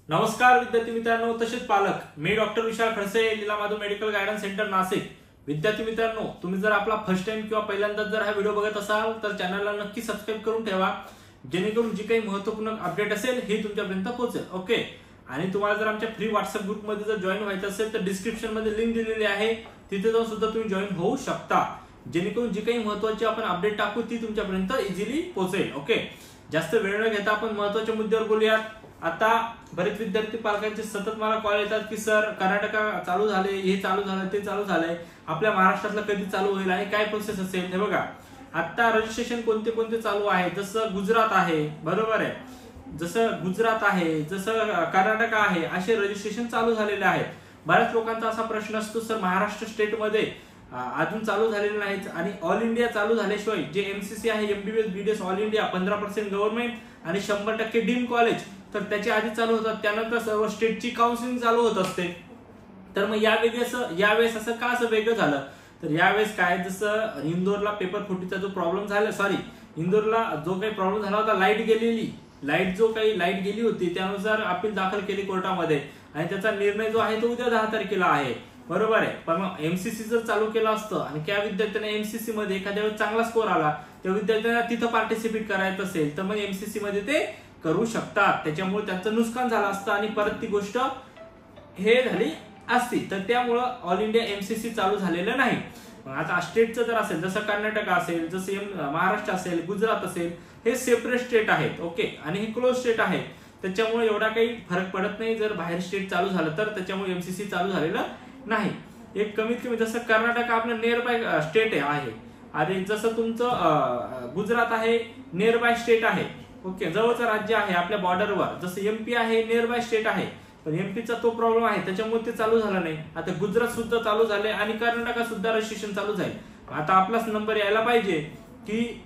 नमस्कार विद्यार्थी मित्रांनो तसेच पालक, मी doctor Vishal Khadse, Leela Madhav medical guidance centre Nashik. विद्यार्थी मित्रांनो, तुम्ही जर आपला फर्स्ट टाइम किंवा पहिल्यांदा जर हा व्हिडिओ बघत असाल तर चॅनलला नक्की सबस्क्राइब करून ठेवा, जेणेकरून जी काही महत्त्वपूर्ण अपडेट असेल हे तुमच्यापर्यंत पोहोचेल। ओके, आणि तुम्हाला जर आमच्या फ्री व्हॉट्सअप ग्रुपमध्ये जर जॉईन व्हायचं असेल तर डिस्क्रिप्शन मध्ये लिंक दिलेली आहे, तिथे जाऊन सुद्धा तुम्ही जॉईन होऊ शकता, जेणेकरून जी काही महत्त्वाची आपण अपडेट टाकू ती तुमच्यापर्यंत इझिली पोहोचेल। ओके, जास्त वेळ न घेता आपण महत्त्वाच्या मुद्द्यावर बोलूयात। आता बरेच विद्यार्थी पालकांचे सतत मला कॉल येतात की सर कर्नाटक चालू झाले, हे चालू झालं, ते चालू झालंय, आपल्या महाराष्ट्रातलं कधी चालू होईल आणि काय प्रोसेस असेल। हे बघा, आता रजिस्ट्रेशन कोणते कोणते चालू आहे, जसं गुजरात आहे, बरोबर आहे, जसं गुजरात आहे, जसं कर्नाटक आहे, असे रजिस्ट्रेशन चालू झालेले आहेत। बऱ्याच लोकांचा असा प्रश्न असतो सर महाराष्ट्र स्टेटमध्ये अजून चालू झालेले नाहीत आणि ऑल इंडिया चालू झाल्याशिवाय जे एमसीसी आहे, MBBS BDS all India 15% government आणि 100% डीम कॉलेज, तर त्याच्या आधी चालू होतात, त्यानंतर सर्व स्टेटची काउन्सिलिंग चालू होत असते। तर मग यावेळेस असं का असं वेगळं झालं, तर यावेळेस काय, जसं इंदोरला पेपर फुटीचा जो प्रॉब्लेम झाला, इंदोरला जो काही प्रॉब्लेम झाला होता, लाईट गेली होती, त्यानुसार अपील दाखल केली कोर्टामध्ये आणि त्याचा निर्णय जो आहे तो उद्या 10 तारखेला आहे, बरोबर आहे। पण मग एमसीसी जर चालू केलं असतं आणि त्या विद्यार्थ्यांना एमसीसी मध्ये एखाद्या वेळेस चांगला स्कोर आला, त्या विद्यार्थ्यांना तिथं पार्टिसिपेट करायचं असेल तर मग एमसीसी मध्ये ते करू शकतात, त्याच्यामुळे त्यांचं नुकसान झालं असतं आणि परत ती गोष्ट हे झाली असती, तर त्यामुळं ऑल इंडिया एमसीसी चालू झालेलं नाही। आता स्टेटचं जर असेल, जसं कर्नाटक असेल, जसं महाराष्ट्र असेल, गुजरात असेल, हे सेपरेट स्टेट आहेत। ओके, आणि हे क्लोज स्टेट आहेत, त्याच्यामुळे एवढा काही फरक पडत नाही जर बाहेर स्टेट चालू झालं तर, त्याच्यामुळे एमसीसी चालू झालेलं नाही। एक कमीत कमी जसं कर्नाटक आपलं नियर बाय स्टेट आहे, आणि जसं तुमचं गुजरात आहे नियर बाय स्टेट आहे, ओके, जवळचं राज्य आहे आपल्या बॉर्डरवर, जसं एमपी आहे नियर बाय स्टेट आहे, पण एमपीचा तो प्रॉब्लेम आहे त्याच्यामुळे ते चालू झालं नाही। आता गुजरात सुद्धा चालू झाले आणि कर्नाटकात सुद्धा रजिस्ट्रेशन चालू झाले। आता आपलाच नंबर यायला पाहिजे की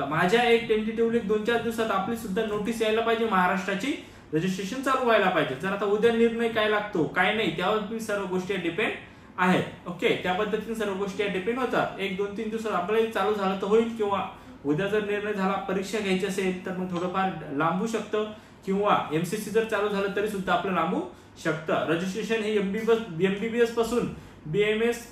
माझ्या एक टेंटेटिव्हली 2-4 दिवसात आपली सुद्धा नोटीस यायला पाहिजे, महाराष्ट्राची रजिस्ट्रेशन चालू व्हायला पाहिजे। जर आता उद्या निर्णय काय लागतो काय नाही त्यावर सर्व गोष्टी डिपेंड आहेत। ओके, त्या पद्धतीने सर्व गोष्टी डिपेंड होतात। 1-2-3 दिवसात आपल्याला चालू झालं तर होईल, किंवा उद्या जर निर्णय झाला परीक्षा घ्यायची असेल तर मग थोडंफार लांबू शकतं, किंवा एमसीसी जर चालू झालं तरी सुद्धा आपलं लांबू शकतं। रजिस्ट्रेशन हे एमबीबीएस पासून बीएमएस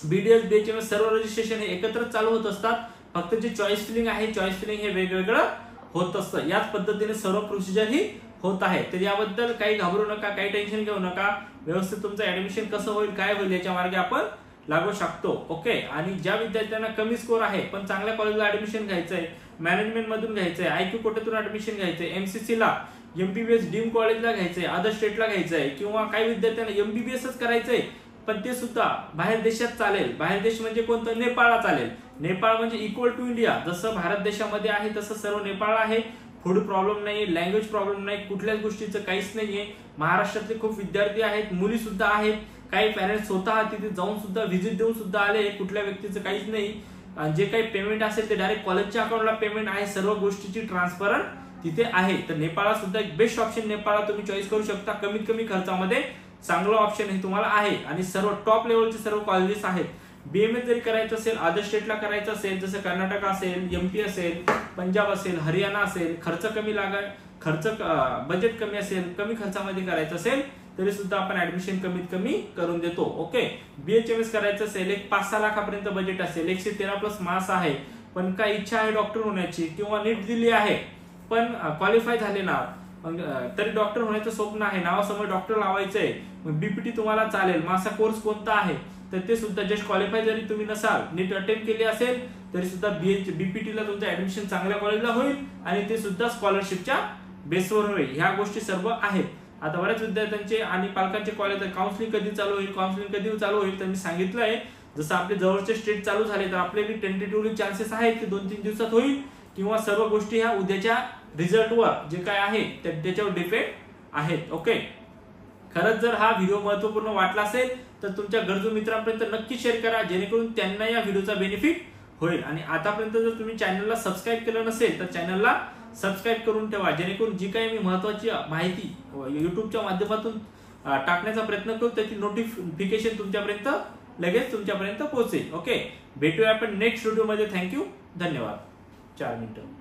बीडीएस बीएचएमएस सर्व रजिस्ट्रेशन हे एकत्र चालू होत असतात, फक्त जे चॉईस फिलिंग आहे, चॉईस फिलिंग हे वेगवेगळं होत असतं। याच पद्धतीने सर्व प्रोसिजर ही होत आहे, तर याबद्दल काही घाबरू नका, काही टेन्शन घेऊ नका, व्यवस्थित तुमचं ऍडमिशन कसं होईल काय होईल याच्या मार्गे आपण लागू शकतो। ओके, आणि ज्या विद्यार्थ्यांना कमी स्कोर आहे पण चांगल्या कॉलेजला ऍडमिशन घ्यायचंय, मॅनेजमेंट मधून घ्यायचंय, आयक्यू कोट्यातून ऍडमिशन घ्यायचंय, एमसीसी ला एमबीबीएस डीम कॉलेजला घ्यायचंय, अदर स्टेटला घ्यायचंय, किंवा काही विद्यार्थ्यांना एमबीबीएसच करायचंय पण ते सुद्धा बाहेर देशात चालेल, बाहेर देश म्हणजे कोणतं, नेपाळला चालेल। नेपाळ म्हणजे इक्वल टू इंडिया, जसं भारत देशामध्ये आहे तसं सर्व नेपाळ आहे, फूड प्रॉब्लेम नाही, लँग्वेज प्रॉब्लेम नाही, कुठल्याच गोष्टीचं काहीच नाहीये। महाराष्ट्रातले खूप विद्यार्थी आहेत, मुली सुद्धा आहेत, काही पॅरेंट्स स्वतः तिथे जाऊन सुद्धा व्हिजिट देऊन सुद्धा आले, कुठल्या व्यक्तीचं काहीच नाही, आणि जे काही पेमेंट असेल ते डायरेक्ट कॉलेजच्या अकाउंटला पेमेंट आहे, सर्व गोष्टीची ट्रान्सपरंट तिथे आहे। तर नेपाळला सुद्धा एक बेस्ट ऑप्शन नेपाळला तुम्ही चॉईस करू शकता, कमीत कमी खर्चामध्ये चांगलं ऑप्शन हे तुम्हाला आहे, आणि सर्व टॉप लेवलचे सर्व कॉलेजेस आहेत। बीएमएस जरी करायचं असेल, अदर स्टेटला करायचं असेल, जसं कर्नाटक असेल, एमपी असेल, पंजाब असेल, हरियाणा असेल, बजेट कमी असेल, कमी खर्चामध्ये करायचं असेल तरी सुद्धा आपण ऍडमिशन कमीत कमी करून देतो। ओके, बीएचएमएस करायचं असेल, एक 5-6 लाखापर्यंत बजेट असेल, 113+ मार्क्स आहे, पण काय इच्छा आहे डॉक्टर होण्याची, किंवा नीट दिली आहे पण क्वालिफाय झाले ना, तरी डॉक्टर होण्याचं स्वप्न आहे, नावासमोर डॉक्टर लावायचंय, बीपीटी तुम्हाला चालेल, माझा कोर्स कोणता आहे, तर ते सुद्धा जस्ट क्वालिफाय जरी तुम्ही नसाल, नीट अटेम्प्ट केली असेल तरी सुद्धा बीपीटीला तुमचं ऍडमिशन चांगल्या कॉलेजला होईल, आणि ते सुद्धा स्कॉलरशिपच्या बेसवर होईल। ह्या गोष्टी सर्व आहेत। आता बऱ्याच विद्यार्थ्यांचे आणि पालकांचे कॉलेज काउन्सिलिंग कधी चालू होईल तर मी सांगितलंय, जसं आपले जवळचे स्टेट चालू झाले तर आपले टेंटेटिव्हली चान्सेस आहेत की 2-3 दिवसात होईल, किंवा सर्व गोष्टी ह्या उद्याच्या रिझल्टवर जे काय आहे त्याच्यावर डिपेंड आहेत। ओके, खरंच जर हा व्हिडिओ महत्त्वपूर्ण वाटला असेल तर तुमच्या गरजू मित्रांपर्यंत नक्की शेअर करा, जेणेकरून त्यांना या व्हिडिओचा बेनिफिट होईल। आणि आतापर्यंत जर तुम्ही चॅनलला सबस्क्राईब केलं नसेल तर चॅनलला सबस्क्राईब करून ठेवा, जेणेकरून जी काही मी महत्त्वाची माहिती युट्यूबच्या माध्यमातून टाकण्याचा प्रयत्न करू त्याची नोटिफिकेशन तुमच्यापर्यंत लगेच पोहोचेल। ओके, भेटूया आपण नेक्स्ट व्हिडिओ मध्ये। थँक्यू, धन्यवाद। 4 मिनिटं।